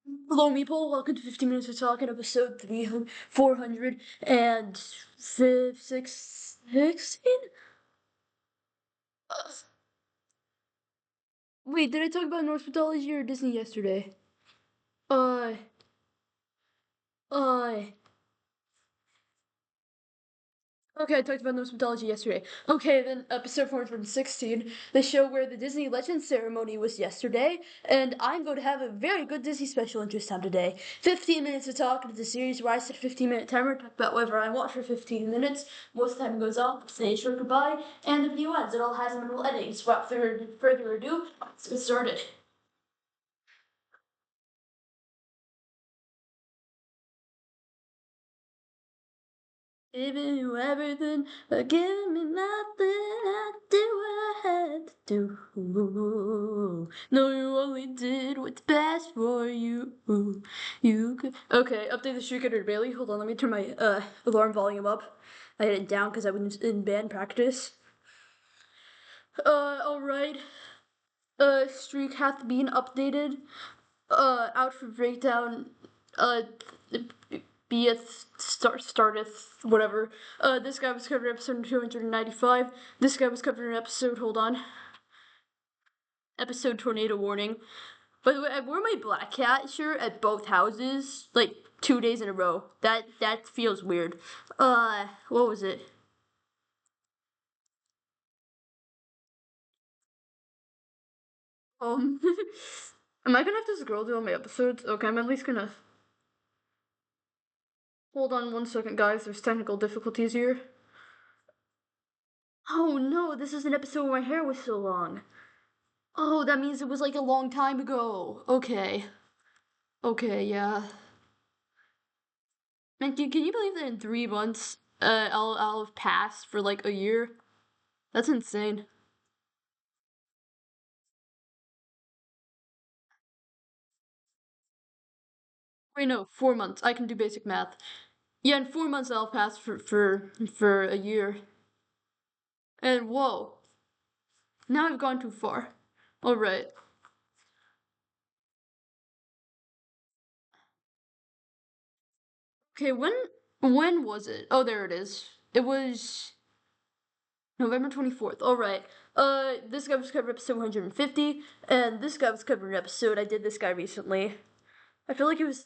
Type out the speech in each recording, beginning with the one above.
Hello, Meeple. Welcome to 15 Minutes of Talkin, episode 416. Wait, did I talk about Norse mythology or Disney yesterday? Uh, uh. Okay, I talked about Norse mythology yesterday. Okay, then episode 416, the show where the Disney Legends ceremony was yesterday, and I'm going to have a very good Disney special interest time today. 15 minutes to talk into the series where I set a 15-minute timer, talk about whatever I want for 15 minutes. Most time goes off, say a short goodbye, and the video ends. It all has a minimal editing. So without further ado, let's get started. Giving you everything, but giving me nothing. I did what I had to do. No, you only did what's best for you. You could. Okay, update the streak under Bailey. Hold on, let me turn my alarm volume up. I had it down because I was in band practice. Alright. Streak hath been updated. Out for breakdown. Beeth starteth whatever. This guy was covered in episode 295. This guy was covered in episode, hold on, episode tornado warning. By the way, I wore my Black Cat shirt at both houses like 2 days in a row. That feels weird. What was it? Um, am I gonna have to scroll through all my episodes? Okay, I'm at least gonna. Hold on 1 second, guys. There's technical difficulties here. Oh no, this is an episode where my hair was so long. Oh, that means it was like a long time ago. Okay. Okay, yeah. Man, can you believe that in 3 months, I'll have passed for like a year? That's insane. Wait, no, 4 months. I can do basic math. Yeah, in 4 months I'll pass for a year. And whoa, now I've gone too far. All right. Okay, when was it? Oh, there it is. It was November 24th. All right. This guy was covered episode 150, and this guy was covered an episode. I did this guy recently. I feel like it was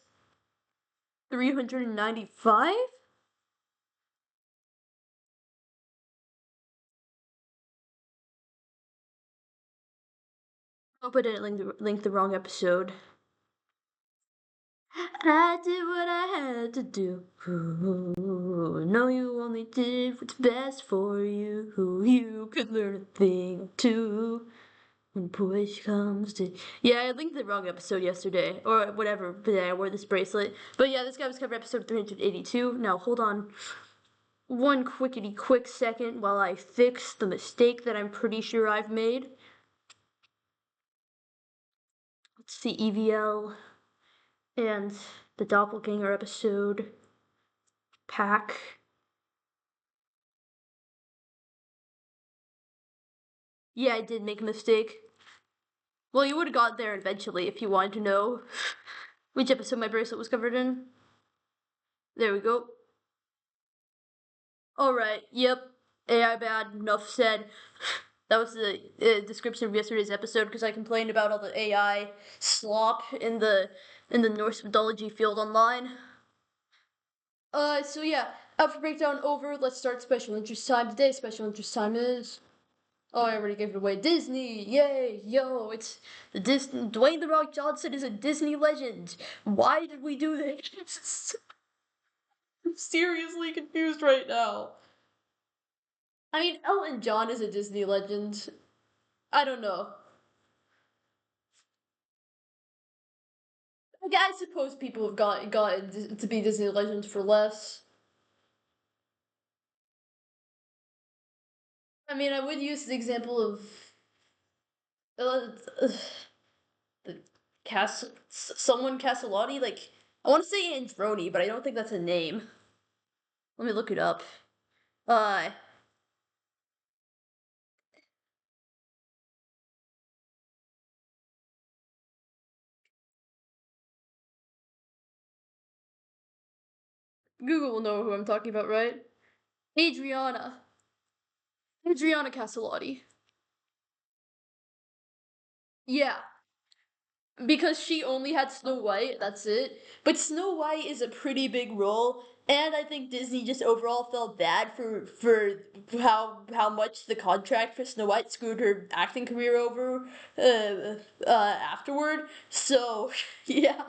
395. Hope I didn't link the wrong episode. I did what I had to do. No, you only did what's best for you. You could learn a thing or two when push comes to. Yeah, I linked the wrong episode yesterday, or whatever. But yeah, I wore this bracelet. But yeah, this guy was covered episode 382. Now hold on one quick second while I fix the mistake that I'm pretty sure I've made. Let's see, EVL and the Doppelganger episode pack. Yeah, I did make a mistake. Well, you would have got there eventually if you wanted to know which episode my bracelet was covered in. There we go. Alright, yep. AI bad, enough said. That was the description of yesterday's episode because I complained about all the AI slop in the Norse mythology field online. So yeah, outfit breakdown over. Let's start special interest time. Today's special interest time is. Oh, I already gave it away. Disney, yay, yo! It's the Disney. Dwayne the Rock Johnson is a Disney legend. Why did we do this? I'm seriously confused right now. I mean, Elton John is a Disney legend. I don't know. I suppose people have gotten to be Disney legends for less. I mean, I would use the example of uh, the someone Castellati. Like, I want to say Androni, but I don't think that's a name. Let me look it up. Uh, Google will know who I'm talking about, right? Adriana. Adriana Castellotti. Yeah, because she only had Snow White, that's it. But Snow White is a pretty big role, and I think Disney just overall felt bad for how much the contract for Snow White screwed her acting career over afterward. So yeah,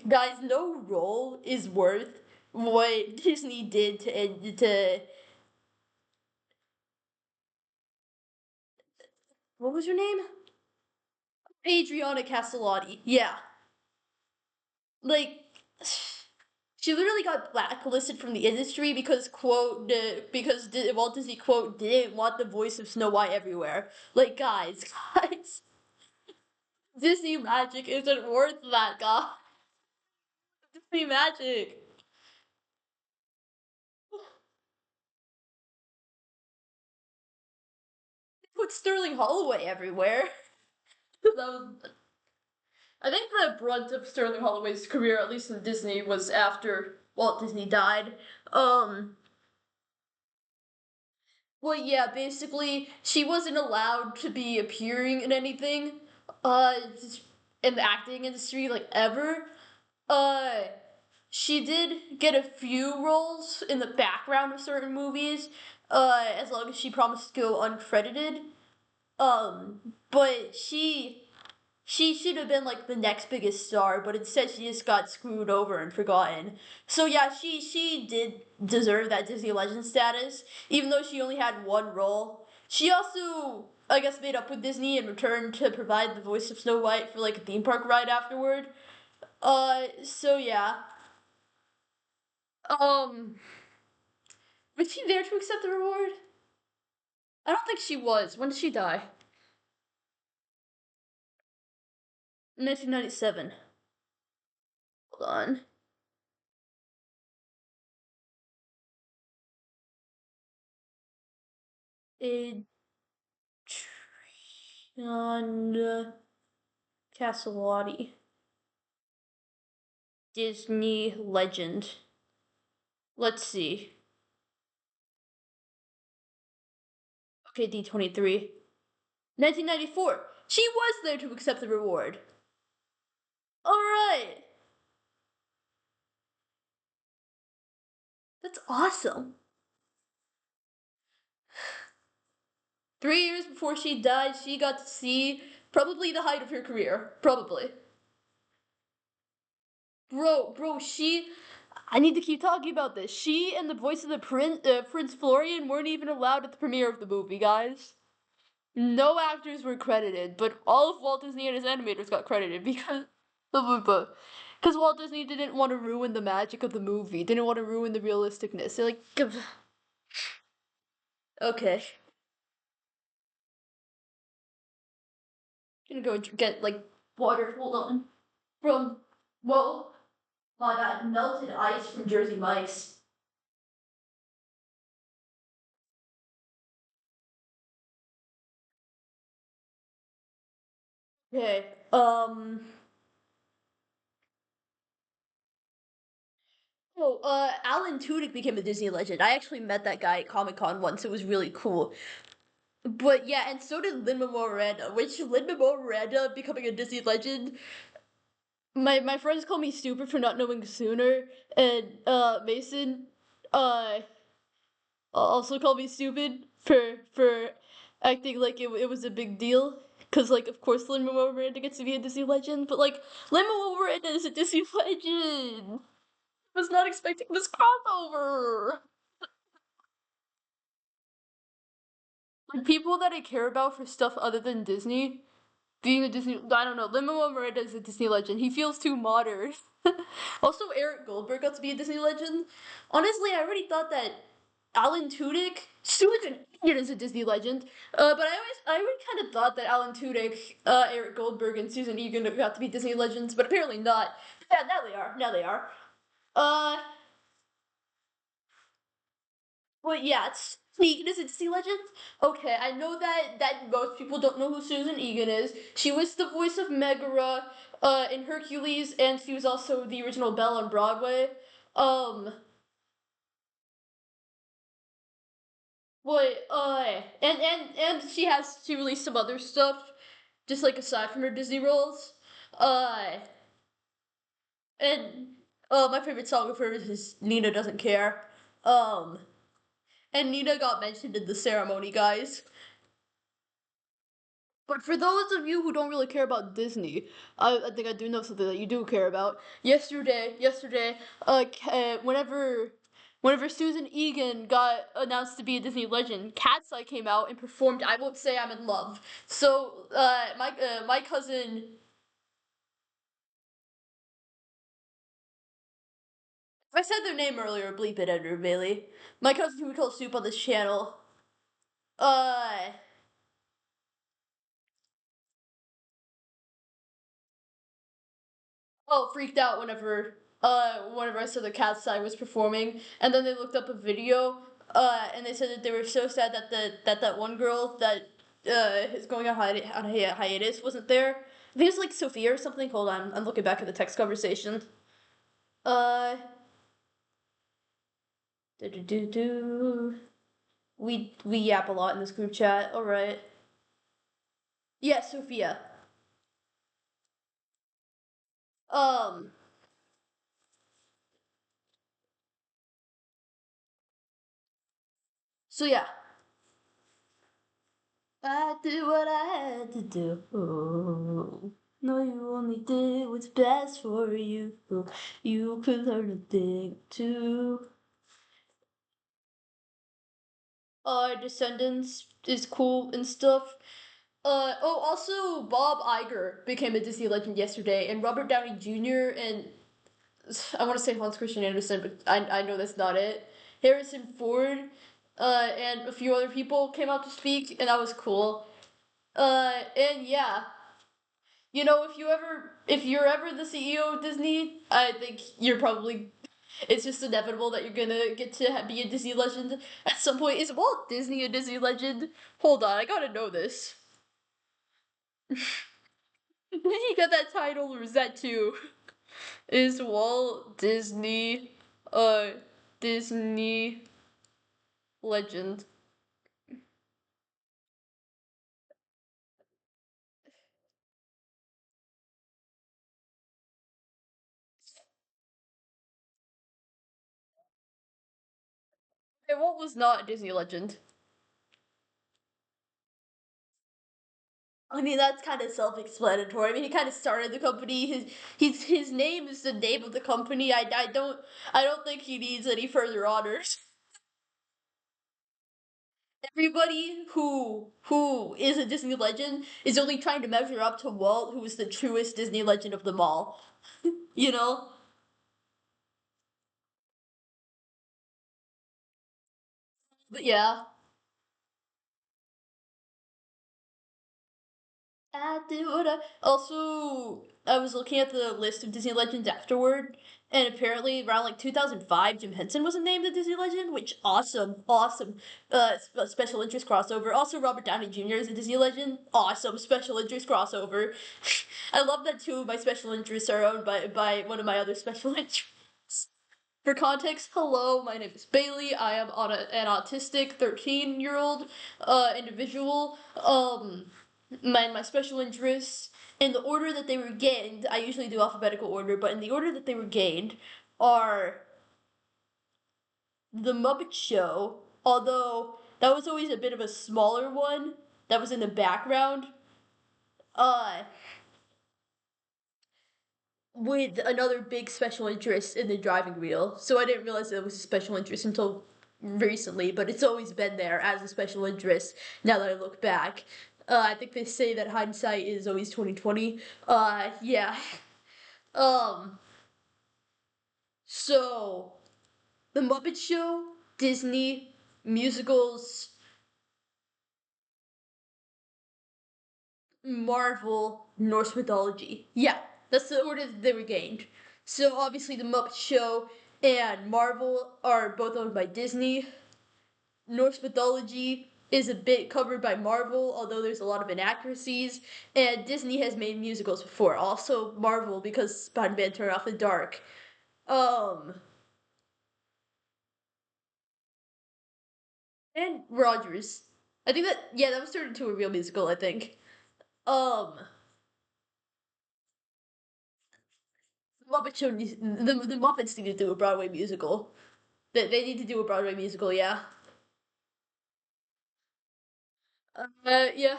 guys, no role is worth what Disney did to what was her name? Adriana Castellotti. Yeah, like she literally got blacklisted from the industry because Walt Disney quote didn't want the voice of Snow White everywhere. Like guys, Disney magic isn't worth that, guys. Disney magic. Put Sterling Holloway everywhere. that was, I think the brunt of Sterling Holloway's career, at least in Disney, was after Walt Disney died. Um, Well, yeah, basically, she wasn't allowed to be appearing in anything, uh, in the acting industry, like, ever. Uh, she did get a few roles in the background of certain movies, as long as she promised to go uncredited. But she should have been like the next biggest star, but instead she just got screwed over and forgotten. So yeah, she did deserve that Disney legend status, even though she only had one role. She also, I guess, made up with Disney in return to provide the voice of Snow White for like a theme park ride afterward. So yeah. Um, was she there to accept the reward? I don't think she was. When did she die? 1997. Hold on. Adriana Castellotti. Disney legend. Let's see. Okay, D23. 1994. She was there to accept the reward. Alright. That's awesome. 3 years before she died, she got to see probably the height of her career. Probably. Bro, she. I need to keep talking about this. She and the voice of the Prince Florian weren't even allowed at the premiere of the movie, guys. No actors were credited, but all of Walt Disney and his animators got credited because Walt Disney didn't want to ruin the magic of the movie, didn't want to ruin the realisticness. They're like, okay, gonna go get like water. Hold on, from whoa, oh, that melted ice from Jersey Mike's. Okay, Alan Tudyk became a Disney legend. I actually met that guy at Comic Con once. It was really cool. But yeah, and so did Lin-Manuel Miranda, which Lin-Manuel Miranda becoming a Disney legend. My friends call me stupid for not knowing sooner, and Mason uh also called me stupid for acting like it was a big deal. Cause like of course Lin-Manuel Miranda gets to be a Disney legend, but like Lin-Manuel Miranda is a Disney legend. I was not expecting this crossover. Like people that I care about for stuff other than Disney being a Disney, I don't know. Lin-Manuel Miranda is a Disney legend. He feels too modern. Also, Eric Goldberg got to be a Disney legend. Honestly, I already thought that Alan Tudyk, Susan Egan is a Disney legend. I already kind of thought that Alan Tudyk, Eric Goldberg, and Susan Egan got to be Disney legends, but apparently not. Yeah, now they are. Now they are. Uh, Well, yeah, it's Egan is a Disney legend. Okay, I know that most people don't know who Susan Egan is. She was the voice of Megara in Hercules, and she was also the original Belle on Broadway. Um, what? And she released some other stuff, just like aside from her Disney roles. Uh, and my favorite song of hers is "Nina Doesn't Care." Um, and Nina got mentioned in the ceremony, guys. But for those of you who don't really care about Disney, I think I do know something that you do care about. Yesterday, whenever Susan Egan got announced to be a Disney legend, Cat's Eye came out and performed "I Won't Say I'm in Love." So, my cousin, if I said their name earlier, bleep it, Edward Bailey. My cousin who we call Soup on this channel, uh, freaked out whenever I saw the Cat's Eye was performing, and then they looked up a video, and they said that they were so sad that that one girl that is going on hiatus wasn't there. I think it's like Sophia or something. Hold on, I'm looking back at the text conversation. Uh, do do do do. We yap a lot in this group chat. All right. Yeah, Sophia. Um. So yeah, I did what I had to do. No, you only did what's best for you. You could learn a thing too. Descendants is cool and stuff. Also, Bob Iger became a Disney legend yesterday, and Robert Downey Jr. and I want to say Hans Christian Andersen, but I know that's not it. Harrison Ford, and a few other people came out to speak, and that was cool. And yeah, you know, if you're ever the CEO of Disney, I think you're probably it's just inevitable that you're gonna get to be a Disney legend at some point. Is Walt Disney a Disney legend? Hold on, I gotta know this. Did he get that title or is that too? Is Walt Disney a Disney legend? Okay, Walt was not a Disney legend. I mean, that's kind of self-explanatory. I mean, he kind of started the company. His name is the name of the company. I don't think he needs any further honors. Everybody who is a Disney legend is only trying to measure up to Walt, who is the truest Disney legend of them all. You know? But yeah. I do what I also I was looking at the list of Disney legends afterward, and apparently around like 2005, Jim Henson was named a Disney legend, which awesome. Special interest crossover. Also, Robert Downey Jr. is a Disney legend. Awesome special interest crossover. I love that two of my special interests are owned by one of my other special interests. For context, hello, my name is Bailey. I am an autistic 13-year-old individual. My special interests, in the order that they were gained, I usually do alphabetical order, but in the order that they were gained, are The Muppet Show, although that was always a bit of a smaller one that was in the background. Uh, with another big special interest in the driving wheel. So I didn't realize it was a special interest until recently, but it's always been there as a special interest now that I look back. I think they say that hindsight is always 2020. Yeah. Um, so The Muppet Show, Disney, musicals, Marvel, Norse mythology. Yeah, that's the order that they were gained. So obviously The Muppet Show and Marvel are both owned by Disney. Norse mythology is a bit covered by Marvel, although there's a lot of inaccuracies. And Disney has made musicals before. Also Marvel because Spider-Man Turn Off the Dark. Um And Rogers. I think that yeah, that was turned into a real musical. I think. Um, Muppet Show. The Muppets need to do a Broadway musical. They need to do a Broadway musical. Yeah. Yeah.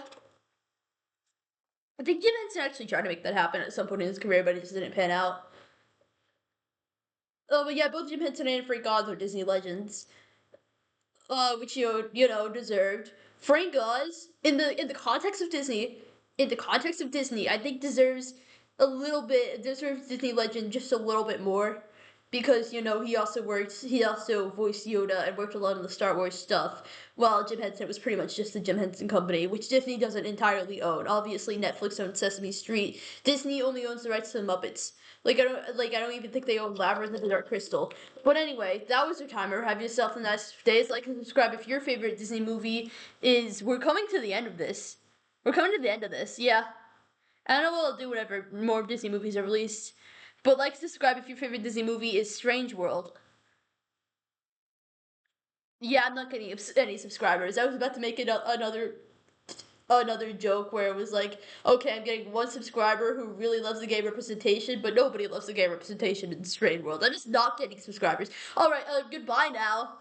I think Jim Henson actually tried to make that happen at some point in his career, but it just didn't pan out. Oh, but yeah, both Jim Henson and Frank Oz are Disney legends, which you know deserved. Frank Oz, in the context of Disney, I think deserves Disney legend just a little bit more, because he also voiced Yoda and worked a lot on the Star Wars stuff, while Jim Henson was pretty much just the Jim Henson Company, which Disney doesn't entirely own. Obviously, Netflix owns Sesame Street. Disney only owns the rights to the Muppets. I don't even think they own Labyrinth and the Dark Crystal. But anyway, that was your timer. Have yourself a nice day. Like and subscribe if your favorite Disney movie is. We're coming to the end of this. We're coming to the end of this. Yeah. I don't know what I'll do whenever more Disney movies are released. But like, subscribe if your favorite Disney movie is Strange World. Yeah, I'm not getting any subscribers. I was about to make it another joke where it was like, okay, I'm getting one subscriber who really loves the gay representation, but nobody loves the gay representation in Strange World. I'm just not getting subscribers. All right, goodbye now.